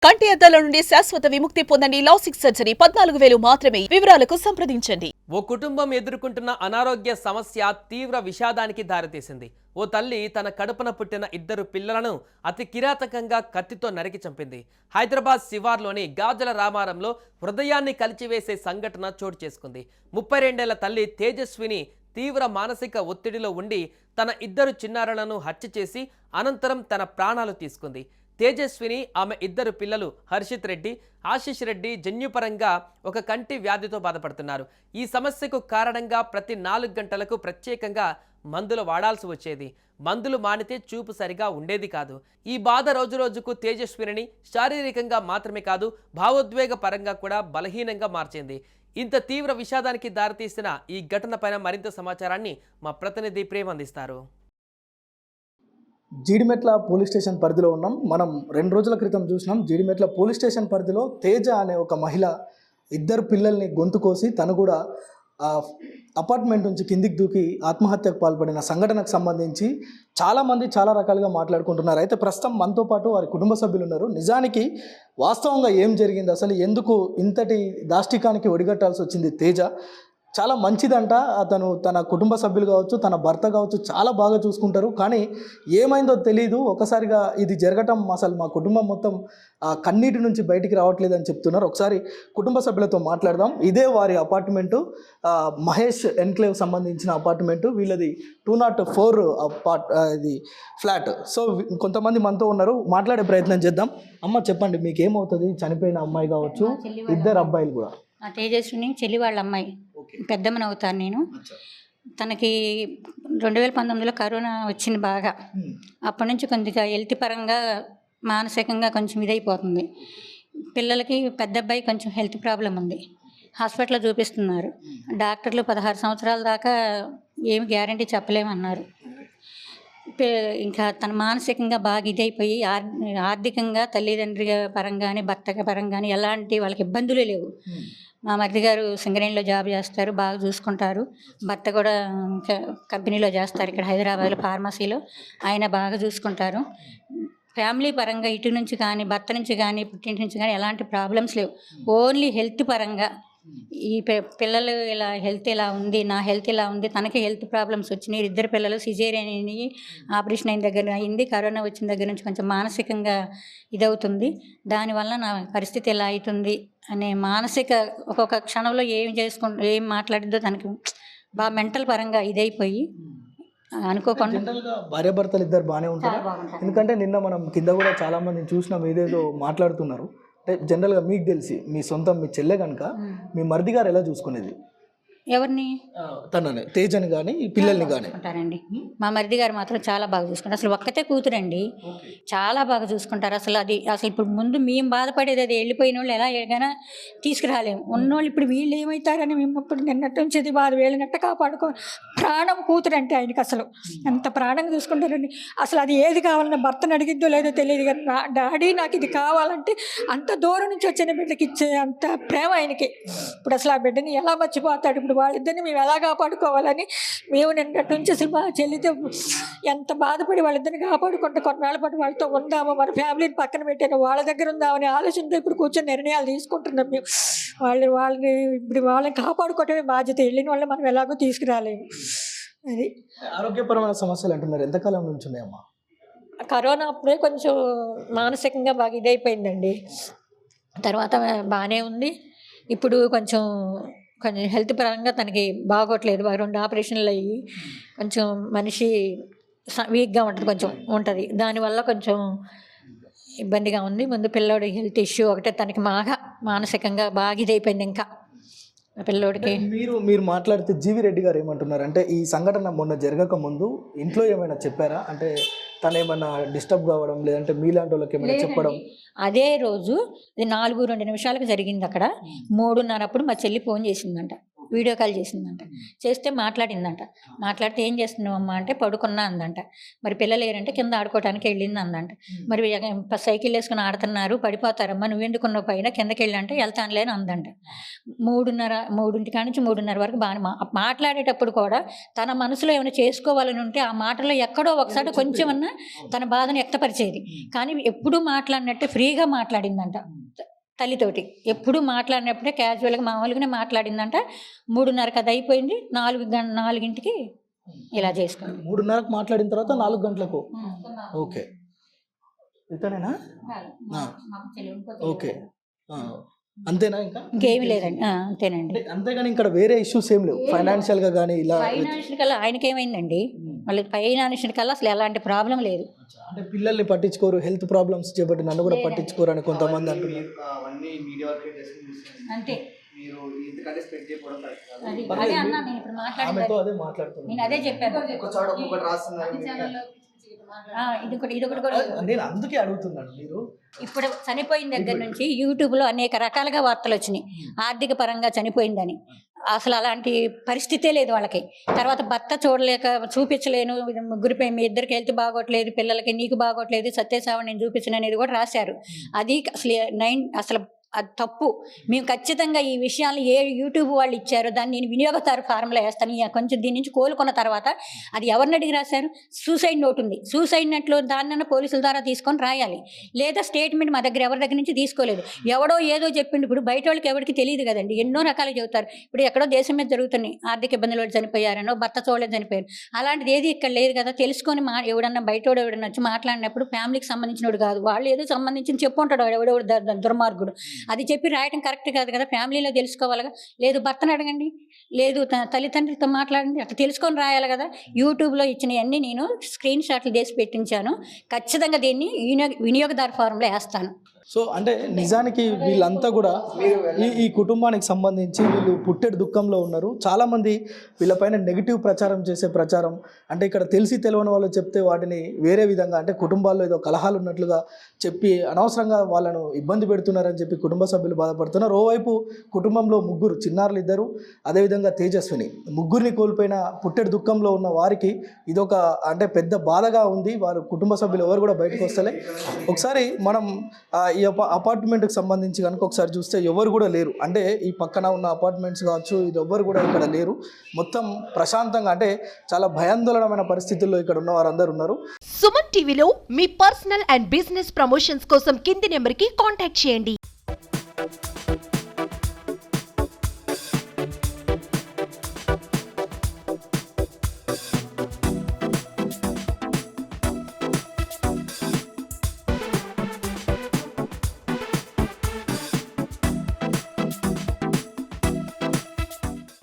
కంటి అద్దాల నుండి శాశ్వత విముక్తి పొందండి. లాసిక్ సర్జరీ 14,000 మాత్రమే. వివరాలకు సంప్రదించండి. ఓ కుటుంబం ఎదుర్కొంటున్న అనారోగ్య సమస్య తీవ్ర విషాదానికి దారితీసింది. ఓ తల్లి తన కడుపున పుట్టిన 2 పిల్లలను అతి కిరాతకంగా కత్తితో నరికి చంపింది. హైదరాబాద్ శివార్లోని గాజల రామారంలో హృదయాన్ని కలిచివేసే సంఘటన చోటు చేసుకుంది. 32 ఏళ్ల తల్లి తేజస్విని తీవ్ర మానసిక ఒత్తిడిలో ఉండి తన 2 చిన్నారులను హత్య చేసి అనంతరం తన ప్రాణాలు తీసుకుంది. తేజస్విని ఆమె 2 పిల్లలు హర్షిత్ రెడ్డి, ఆశిష్ రెడ్డి జన్యుపరంగా ఒక కంటి వ్యాధితో బాధపడుతున్నారు. ఈ సమస్యకు కారణంగా ప్రతి 4 గంటలకు ప్రత్యేకంగా మందులు వాడాల్సి వచ్చేది. మందులు మానితే చూపు సరిగా ఉండేది కాదు. ఈ బాధ రోజురోజుకు తేజస్విని శారీరకంగా మాత్రమే కాదు, భావోద్వేగ పరంగా కూడా బలహీనంగా మార్చింది. ఇంత తీవ్ర విషాదానికి దారితీసిన ఈ ఘటనపైన మరింత సమాచారాన్ని మా ప్రతినిధి ప్రేమ అందిస్తారు. జీడిమెట్ల పోలీస్ స్టేషన్ పరిధిలో ఉన్నాం. మనం 2 రోజుల క్రితం చూసినాం. జీడిమెట్ల పోలీస్ స్టేషన్ పరిధిలో తేజ అనే ఒక మహిళ 2 పిల్లల్ని గొంతు కోసి తను కూడా అపార్ట్మెంట్ నుంచి కిందికి దూకి ఆత్మహత్యకు పాల్పడిన సంఘటనకు సంబంధించి చాలామంది చాలా రకాలుగా మాట్లాడుకుంటున్నారు. అయితే ప్రస్తుతం మనతో పాటు వారి కుటుంబ సభ్యులు ఉన్నారు. నిజానికి వాస్తవంగా ఏం జరిగింది, అసలు ఎందుకు ఇంతటి దాష్టికానికి ఒడిగట్టాల్సి వచ్చింది తేజ? చాలా మంచిదంట. అతను తన కుటుంబ సభ్యులు కావచ్చు, తన భర్త కావచ్చు చాలా బాగా చూసుకుంటారు. కానీ ఏమైందో తెలియదు. ఒకసారిగా ఇది జరగటం అసలు మా కుటుంబం మొత్తం కన్నీటి నుంచి బయటికి రావట్లేదని చెప్తున్నారు. ఒకసారి కుటుంబ సభ్యులతో మాట్లాడదాం. ఇదే వారి అపార్ట్మెంటు, మహేష్ ఎన్క్లేవ్ సంబంధించిన అపార్ట్మెంటు. వీళ్ళది 204 ఇది ఫ్లాట్. సో కొంతమంది మనతో ఉన్నారు, మాట్లాడే ప్రయత్నం చేద్దాం. అమ్మ చెప్పండి, మీకు ఏమవుతుంది? చనిపోయిన అమ్మాయి కావచ్చు, 2 అబ్బాయిలు కూడా. తేజస్విని చెల్లి వాళ్ళ అమ్మాయి, పెద్దమ్మని అవుతాను నేను. తనకి 2019లో కరోనా వచ్చింది బాగా. అప్పటి నుంచి కొద్దిగా హెల్త్ పరంగా మానసికంగా కొంచెం ఇదైపోతుంది. పిల్లలకి పెద్ద అబ్బాయి కొంచెం హెల్త్ ప్రాబ్లం ఉంది, హాస్పిటల్లో చూపిస్తున్నారు. డాక్టర్లు 16 సంవత్సరాల దాకా ఏమి గ్యారంటీ చెప్పలేమన్నారు. ఇంకా తన మానసికంగా బాగా ఇదైపోయి ఆర్థికంగా తల్లిదండ్రి పరంగానే భర్త పరంగానే ఎలాంటి వాళ్ళకి ఇబ్బందులే లేవు. మా మరిది గారు సింగరేణిలో జాబ్ చేస్తారు, బాగా చూసుకుంటారు. భర్త కూడా కంపెనీలో చేస్తారు, ఇక్కడ హైదరాబాద్లో ఫార్మసీలో. ఆయన బాగా చూసుకుంటారు. ఫ్యామిలీ పరంగా ఇటు నుంచి కానీ భర్త నుంచి కానీ పుట్టింటి నుంచి కానీ ఎలాంటి ప్రాబ్లమ్స్ లేవు. ఓన్లీ హెల్త్ పరంగా ఈ పిల్లలు ఇలా హెల్త్ ఇలా ఉంది, నా హెల్త్ ఇలా ఉంది. తనకి హెల్త్ ప్రాబ్లమ్స్ వచ్చినాయి. 2 పిల్లలు సిజేరియన్ అయినాయి, ఆపరేషన్ అయిన దగ్గర అయింది. కరోనా వచ్చిన దగ్గర నుంచి కొంచెం మానసికంగా ఇదవుతుంది. దానివల్ల నా పరిస్థితి ఎలా అవుతుంది అనే మానసిక ఒక్కొక్క క్షణంలో ఏం మాట్లాడిద్దో తనకి బాగా మెంటల్ పరంగా ఇదైపోయి అనుకోకుండా. జనరల్గా భార్యాభర్తలు 2 బాగానే ఉంటారు. ఎందుకంటే నిన్న మనం కింద కూడా చాలామంది చూసినాం, ఏదేదో మాట్లాడుతున్నారు. అంటే జనరల్గా మీకు తెలిసి మీ సొంతం మీ చెల్లె కనుక మీ మరిది గారు ఎలా చూసుకునేది? ఎవరిని? తనని, తేజని కానీ పిల్లల్ని కానీ. ఉంటారండి. మా మరిది గారు మాత్రం చాలా బాగా చూసుకుంటారు. అసలు ఒక్కతే కూతురండి, చాలా బాగా చూసుకుంటారు. అసలు ఇప్పుడు ముందు మేము బాధపడేది అది, వెళ్ళిపోయిన వాళ్ళు ఎలా ఎలాగైనా తీసుకురాలేము. ఉన్నోళ్ళు ఇప్పుడు వీళ్ళు ఏమవుతారని మేము ఇప్పుడు నిన్నట్టు నుంచి బాధ, వీళ్ళనట్ట కాపాడుకో. ప్రాణం కూతురు అంటే ఆయనకి అసలు ఎంత ప్రాణంగా చూసుకుంటారండి. అసలు అది ఏది కావాలన్నా భర్తను అడిగిద్దో లేదో తెలియదు, కానీ డాడీ నాకు ఇది కావాలంటే అంత దూరం నుంచి వచ్చిన బిడ్డకి ఇచ్చే అంత ప్రేమ ఆయనకి. ఇప్పుడు అసలు ఆ బిడ్డని ఎలా మర్చిపోతాడు? ఇప్పుడు వాళ్ళిద్దరిని మేము ఎలా కాపాడుకోవాలని మేము నిన్నటి నుంచి అసలు మా చెల్లితో ఎంత బాధపడి వాళ్ళిద్దరిని కాపాడుకుంటే కొన్నాళ్ళ పాటు వాళ్ళతో ఉందాము, మన ఫ్యామిలీని పక్కన పెట్టాను, వాళ్ళ దగ్గర ఉందామని ఆలోచనతో ఇప్పుడు కూర్చొని నిర్ణయాలు తీసుకుంటున్నాం మేము. వాళ్ళని కాపాడుకోవటమే బాధ్యత. వెళ్ళిన వాళ్ళు మనం ఎలాగో తీసుకురాలేము. అది ఆరోగ్యపరమైన సమస్యలు అంటున్నారు, ఎంతకాలం నుంచి ఉన్నాయమ్మా? కరోనా అప్పుడే కొంచెం మానసికంగా బాగా ఇదైపోయిందండి. తర్వాత బాగానే ఉంది. ఇప్పుడు కొంచెం హెల్త్ పరంగా తనకి బాగోట్లేదు. 2 ఆపరేషన్లు అయ్యి కొంచెం మనిషి వీక్గా ఉంటుంది. దానివల్ల కొంచెం ఇబ్బందిగా ఉంది. ముందు పిల్లోడి హెల్త్ ఇష్యూ ఒకటే తనకి బాగా మానసికంగా బాగా ఇదైపోయింది. ఇంకా పిల్లోడికి మీరు మాట్లాడితే జీవి రెడ్డి గారు ఏమంటున్నారు అంటే, ఈ సంఘటన మొన్న జరగక ముందు ఇంట్లో ఏమైనా చెప్పారా? అంటే తను ఏమైనా డిస్టర్బ్ కావడం, లేదంటే మీలాంటి వాళ్ళకి ఏమైనా చెప్పడం? అదే రోజు 4:02 జరిగింది. అక్కడ 3:30 మా చెల్లి ఫోన్ చేసిందంట. వీడియో కాల్ చేసిందంట. చేస్తే మాట్లాడిందంట. మాట్లాడితే ఏం చేస్తున్నావు అమ్మా అంటే పడుకున్నా అందంట. మరి పిల్లలు ఏరంటే కింద ఆడుకోవడానికి వెళ్ళింది అందంట. మరి సైకిల్ వేసుకుని ఆడుతున్నారు, పడిపోతారమ్మా, నువ్వెందుకున్నావు పైన కిందకి వెళ్ళంటే వెళ్తానులే అని అందంట. 3:30 కాడి నుంచి 3:30 వరకు బాగా మాట్లాడేటప్పుడు కూడా తన మనసులో ఏమైనా చేసుకోవాలని ఉంటే ఆ మాటలో ఎక్కడో ఒకసారి కొంచెమన్నా తన బాధను వ్యక్తపరిచేది. కానీ ఎప్పుడూ మాట్లాడినట్టే ఫ్రీగా మాట్లాడిందంట తల్లితోటి. ఎప్పుడు మాట్లాడినప్పుడే క్యాజువల్గా మామూలుగానే మాట్లాడిందంట. 3:30 అది అయిపోయింది, 4కి ఇలా చేసుకుంది. 3:30కు మాట్లాడిన తర్వాత 4 గంటలకు. ఓకే, ఇతనేనా? ఓకే, అంతేనా? ఇంకా ఇంకేమీ లేదండి, అంతేనండి. అంతేగాని ఇక్కడ వేరే ఇష్యూస్ ఏం లేవు ఫైనాన్షియల్గా కానీ ఇలా? ఫైనాన్షియల్ కల్లా ఆయనకేమైందండి, మళ్ళీ ఫైనాన్షియల్ కల్లా అసలు ఎలాంటి ప్రాబ్లం లేదు. అంటే పిల్లల్ని పట్టించుకోరు, హెల్త్ ప్రాబ్లమ్స్ చేపట్టి నన్ను కూడా పట్టించుకోరు అని కొంతమంది అంటున్నారు. అంతే, మీరు ఇంతకంటే స్పెండ్ చేయకపోవడం కరెక్ట్ కాదు. అదే అన్నా నేను ఇప్పుడు ఆమెతో మాట్లాడింది. అదే మాట్లాడుతున్నాను. నేను అదే చెప్పాను. ఒక చోట ఒక్కొక్కటి రాస్తున్నారు. ఇదొకటి కూడా నేను అందుకే అడుగుతున్నాను. మీరు ఇప్పుడు చనిపోయిన దగ్గర నుంచి యూట్యూబ్లో అనేక రకాలుగా వార్తలు వచ్చినాయి, ఆర్థిక పరంగా చనిపోయిందని. అసలు అలాంటి పరిస్థితే లేదు వాళ్ళకి. తర్వాత భర్త చూడలేక చూపించలేను, మీ ఇద్దరికి హెల్త్ బాగోట్లేదు, పిల్లలకి నీకు బాగోట్లేదు, సత్యసావ నేను చూపించను అనేది కూడా రాశారు. అది అసలు అది తప్పు. మేము ఖచ్చితంగా ఈ విషయాలు ఏ యూట్యూబ్ వాళ్ళు ఇచ్చారో దాన్ని నేను వినియోగదారు ఫారంలో వేస్తాను. కొంచెం దీని నుంచి కోలుకున్న తర్వాత అది ఎవరిని అడిగి రాశారు? సూసైడ్ నోట్ ఉంది, సూసైడ్ నోట్లో దాన్ని పోలీసుల ద్వారా తీసుకొని రాయాలి. లేదా స్టేట్మెంట్ మా దగ్గర ఎవరి దగ్గర నుంచి తీసుకోలేదు, ఎవడో ఏదో చెప్పిండు. ఇప్పుడు బయట వాళ్ళకి ఎవరికి తెలియదు కదండి, ఎన్నో రకాలు చెబుతారు. ఇప్పుడు ఎక్కడో దేశం మీద జరుగుతున్నాయి, ఆర్థిక ఇబ్బందులు చనిపోయారనో, భర్త చూడలేదు చనిపోయారు, అలాంటిది ఏది ఇక్కడ లేదు కదా. తెలుసుకొని ఎవడన్నా బయటోడు ఎవడన్నా వచ్చి మాట్లాడినప్పుడు ఫ్యామిలీకి సంబంధించినోడు కాదు, వాళ్ళు ఏదో సంబంధించింది చెప్పుంటాడు ఎవడెవడు దుర్మార్గుడు. అది చెప్పి రాయటం కరెక్ట్ కాదు కదా. ఫ్యామిలీలో తెలుసుకోవాలిగా. లేదు భర్తను అడగండి, లేదు తల్లిదండ్రులతో మాట్లాడండి, అట్లా తెలుసుకొని రాయాలి కదా. యూట్యూబ్లో ఇచ్చినవన్నీ నేను స్క్రీన్ షాట్లు తీసి పెట్టించాను. ఖచ్చితంగా దీన్ని వినియోగదారు ఫారంలో వేస్తాను. సో అంటే నిజానికి వీళ్ళంతా కూడా ఈ కుటుంబానికి సంబంధించి వీళ్ళు పుట్టెడు దుఃఖంలో ఉన్నారు. చాలామంది వీళ్ళపైన నెగిటివ్ ప్రచారం చేసే ప్రచారం అంటే ఇక్కడ తెలిసి తెలియని వాళ్ళు చెప్తే వాటిని వేరే విధంగా అంటే కుటుంబాల్లో ఏదో కలహాలు ఉన్నట్లుగా చెప్పి అనవసరంగా వాళ్ళను ఇబ్బంది పెడుతున్నారని చెప్పి కుటుంబ సభ్యులు బాధపడుతున్నారు. ఓవైపు కుటుంబంలో 3 చిన్నారులు, 2 అదేవిధంగా తేజస్విని, 3ని కోల్పోయిన పుట్టెడు దుఃఖంలో ఉన్న వారికి ఇదొక అంటే పెద్ద బాధగా ఉంది. వారు కుటుంబ సభ్యులు ఎవరు కూడా బయటకు వస్తలే. ఒకసారి మనం ఈ అపార్ట్మెంట్కి సంబంధించి కనుక ఒకసారి చూస్తే ఎవరు కూడా లేరు. అంటే ఈ పక్కన ఉన్న అపార్ట్మెంట్స్ కావచ్చు, ఇది ఎవ్వరు కూడా ఇక్కడ లేరు. మొత్తం ప్రశాంతంగా అంటే చాలా భయాందోళనమైన పరిస్థితుల్లో ఇక్కడ ఉన్న వారందరూ ఉన్నారు. సుమన్ టీవీలో మీ పర్సనల్ అండ్ బిజినెస్ ప్రమోషన్స్ కోసం కింది నెంబర్కి కాంటాక్ట్ చేయండి.